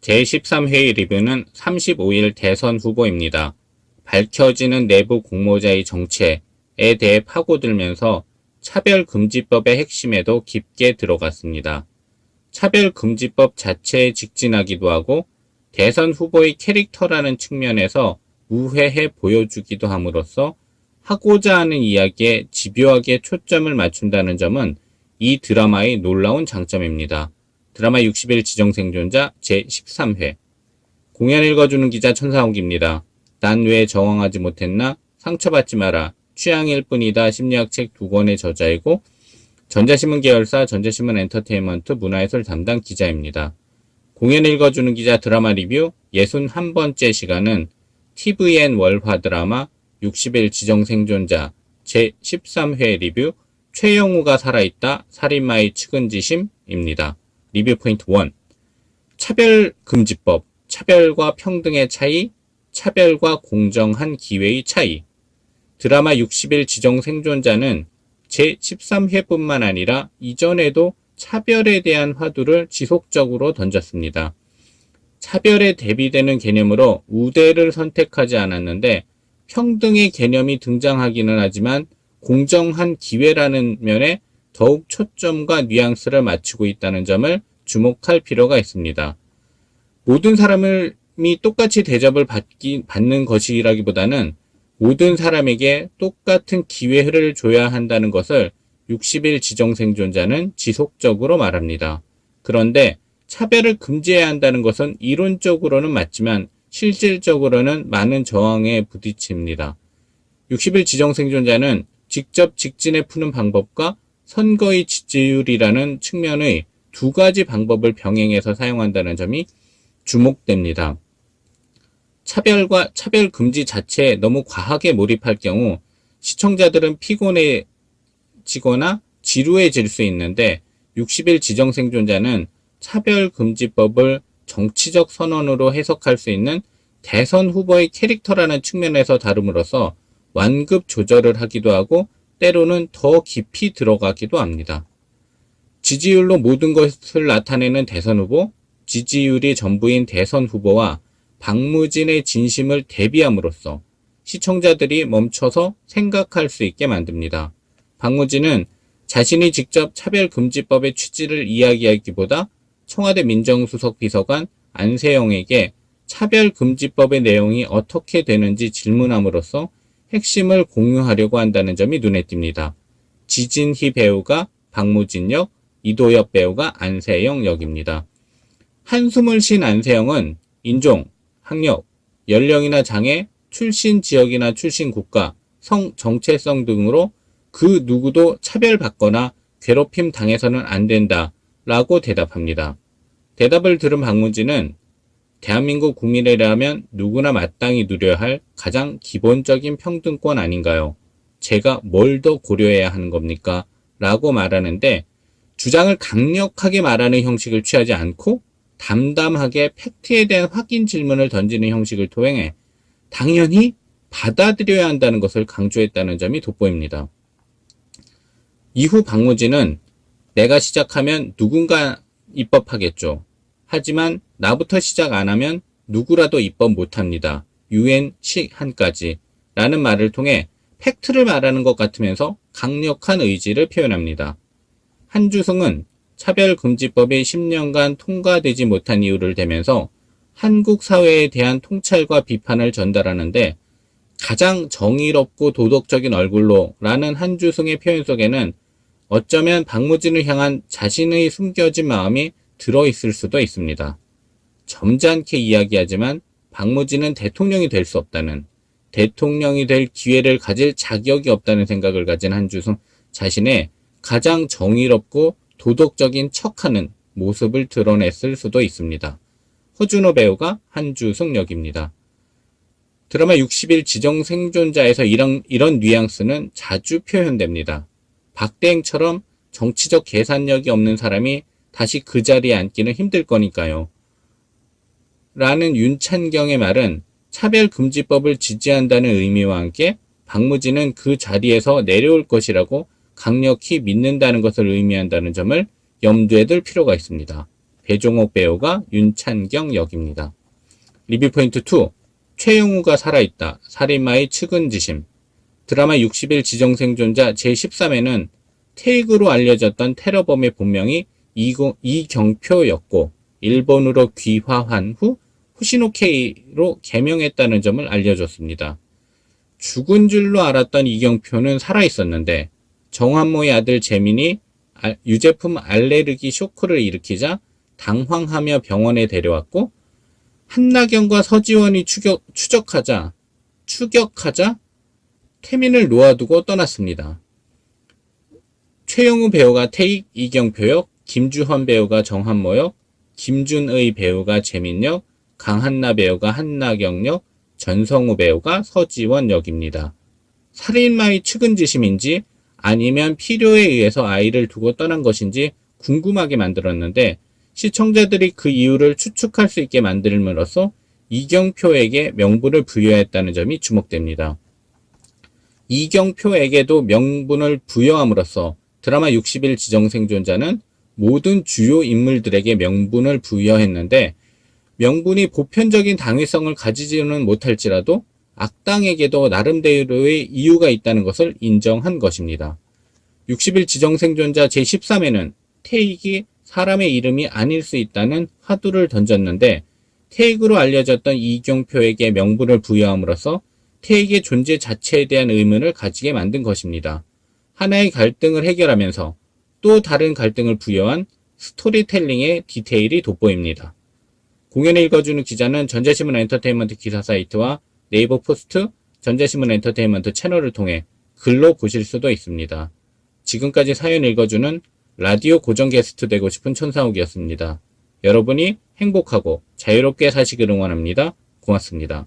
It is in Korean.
제13회의 리뷰는 35일 대선 후보입니다. 밝혀지는 내부 공모자의 정체에 대해 파고들면서 차별금지법의 핵심에도 깊게 들어갔습니다. 차별금지법 자체에 직진하기도 하고 대선 후보의 캐릭터라는 측면에서 우회해 보여주기도 함으로써 하고자 하는 이야기에 집요하게 초점을 맞춘다는 점은 이 드라마의 놀라운 장점입니다. 드라마 60일 지정생존자 제13회. 공연 읽어주는 기자 천사옥입니다. 난 왜 저항하지 못했나? 상처받지 마라. 취향일 뿐이다. 심리학 책 2권의 저자이고 전자신문 계열사 전자신문 엔터테인먼트 문화예술 담당 기자입니다. 공연 읽어주는 기자 드라마 리뷰 61번째 시간은 tvN 월화 드라마 60일 지정생존자 제13회 리뷰 최영우가 살아있다. 살인마의 측은지심입니다. 리뷰 포인트 1. 차별금지법, 차별과 평등의 차이, 차별과 공정한 기회의 차이. 드라마 60일 지정생존자는 제13회뿐만 아니라 이전에도 차별에 대한 화두를 지속적으로 던졌습니다. 차별에 대비되는 개념으로 우대를 선택하지 않았는데 평등의 개념이 등장하기는 하지만 공정한 기회라는 면에 더욱 초점과 뉘앙스를 맞추고 있다는 점을 주목할 필요가 있습니다. 모든 사람이 똑같이 대접을 받는 것이라기보다는 모든 사람에게 똑같은 기회를 줘야 한다는 것을 60일 지정생존자는 지속적으로 말합니다. 그런데 차별을 금지해야 한다는 것은 이론적으로는 맞지만 실질적으로는 많은 저항에 부딪힙니다. 60일 지정생존자는 직접 직진에 푸는 방법과 선거의 지지율이라는 측면의 두 가지 방법을 병행해서 사용한다는 점이 주목됩니다. 차별과 차별 금지 자체에 너무 과하게 몰입할 경우 시청자들은 피곤해지거나 지루해질 수 있는데 60일 지정생존자는 차별금지법을 정치적 선언으로 해석할 수 있는 대선 후보의 캐릭터라는 측면에서 다룸으로써 완급 조절을 하기도 하고 때로는 더 깊이 들어가기도 합니다. 지지율로 모든 것을 나타내는 대선 후보, 지지율이 전부인 대선 후보와 박무진의 진심을 대비함으로써 시청자들이 멈춰서 생각할 수 있게 만듭니다. 박무진은 자신이 직접 차별금지법의 취지를 이야기하기보다 청와대 민정수석 비서관 안세영에게 차별금지법의 내용이 어떻게 되는지 질문함으로써 핵심을 공유하려고 한다는 점이 눈에 띕니다. 지진희 배우가 박무진 역, 이도엽 배우가 안세영 역입니다. 한숨을 쉰 안세영은 인종, 학력, 연령이나 장애, 출신 지역이나 출신 국가, 성, 정체성 등으로 그 누구도 차별받거나 괴롭힘 당해서는 안 된다 라고 대답합니다. 대답을 들은 박무진은 대한민국 국민이라면 누구나 마땅히 누려야 할 가장 기본적인 평등권 아닌가요? 제가 뭘 더 고려해야 하는 겁니까? 라고 말하는데 주장을 강력하게 말하는 형식을 취하지 않고 담담하게 팩트에 대한 확인 질문을 던지는 형식을 토행해 당연히 받아들여야 한다는 것을 강조했다는 점이 돋보입니다. 이후 박무진은 내가 시작하면 누군가 입법하겠죠. 하지만 나부터 시작 안 하면 누구라도 입법 못합니다. UN 시한까지 라는 말을 통해 팩트를 말하는 것 같으면서 강력한 의지를 표현합니다. 한주승은 차별금지법이 10년간 통과되지 못한 이유를 대면서 한국 사회에 대한 통찰과 비판을 전달하는데 가장 정의롭고 도덕적인 얼굴로 라는 한주승의 표현 속에는 어쩌면 박무진을 향한 자신의 숨겨진 마음이 들어있을 수도 있습니다. 점잖게 이야기하지만 박무진은 대통령이 될 수 없다는, 대통령이 될 기회를 가질 자격이 없다는 생각을 가진 한주승 자신의 가장 정의롭고 도덕적인 척하는 모습을 드러냈을 수도 있습니다. 허준호 배우가 한주승 역입니다. 드라마 60일 지정생존자에서 이런 뉘앙스는 자주 표현됩니다. 박대행처럼 정치적 계산력이 없는 사람이 다시 그 자리에 앉기는 힘들 거니까요. 라는 윤찬경의 말은 차별금지법을 지지한다는 의미와 함께 박무진은 그 자리에서 내려올 것이라고 강력히 믿는다는 것을 의미한다는 점을 염두에 둘 필요가 있습니다. 배종옥 배우가 윤찬경 역입니다. 리뷰 포인트 2. 최영우가 살아있다. 살인마의 측은지심. 드라마 60일 지정생존자 제13회는 테이크로 알려졌던 테러범의 본명이 이경표였고 일본으로 귀화한 후 후시노케이로 개명했다는 점을 알려줬습니다. 죽은 줄로 알았던 이경표는 살아있었는데 정한모의 아들 재민이 유제품 알레르기 쇼크를 일으키자 당황하며 병원에 데려왔고 한나경과 서지원이 추격하자 태민을 놓아두고 떠났습니다. 최영우 배우가 테익, 이경표 역, 김주헌 배우가 정한모 역, 김준의 배우가 재민 역, 강한나 배우가 한나경 역, 전성우 배우가 서지원 역입니다. 살인마의 측은지심인지 아니면 필요에 의해서 아이를 두고 떠난 것인지 궁금하게 만들었는데 시청자들이 그 이유를 추측할 수 있게 만들므로써 이경표에게 명분을 부여했다는 점이 주목됩니다. 이경표에게도 명분을 부여함으로써 드라마 60일 지정생존자는 모든 주요 인물들에게 명분을 부여했는데 명분이 보편적인 당위성을 가지지는 못할지라도 악당에게도 나름대로의 이유가 있다는 것을 인정한 것입니다. 60일 지정생존자 제13회는 테익이 사람의 이름이 아닐 수 있다는 화두를 던졌는데 테익으로 알려졌던 이경표에게 명분을 부여함으로써 테익의 존재 자체에 대한 의문을 가지게 만든 것입니다. 하나의 갈등을 해결하면서 또 다른 갈등을 부여한 스토리텔링의 디테일이 돋보입니다. 공연을 읽어주는 기자는 전자신문 엔터테인먼트 기사 사이트와 네이버 포스트, 전자신문 엔터테인먼트 채널을 통해 글로 보실 수도 있습니다. 지금까지 사연 읽어주는 라디오 고정 게스트 되고 싶은 천상욱이었습니다. 여러분이 행복하고 자유롭게 사시길 응원합니다. 고맙습니다.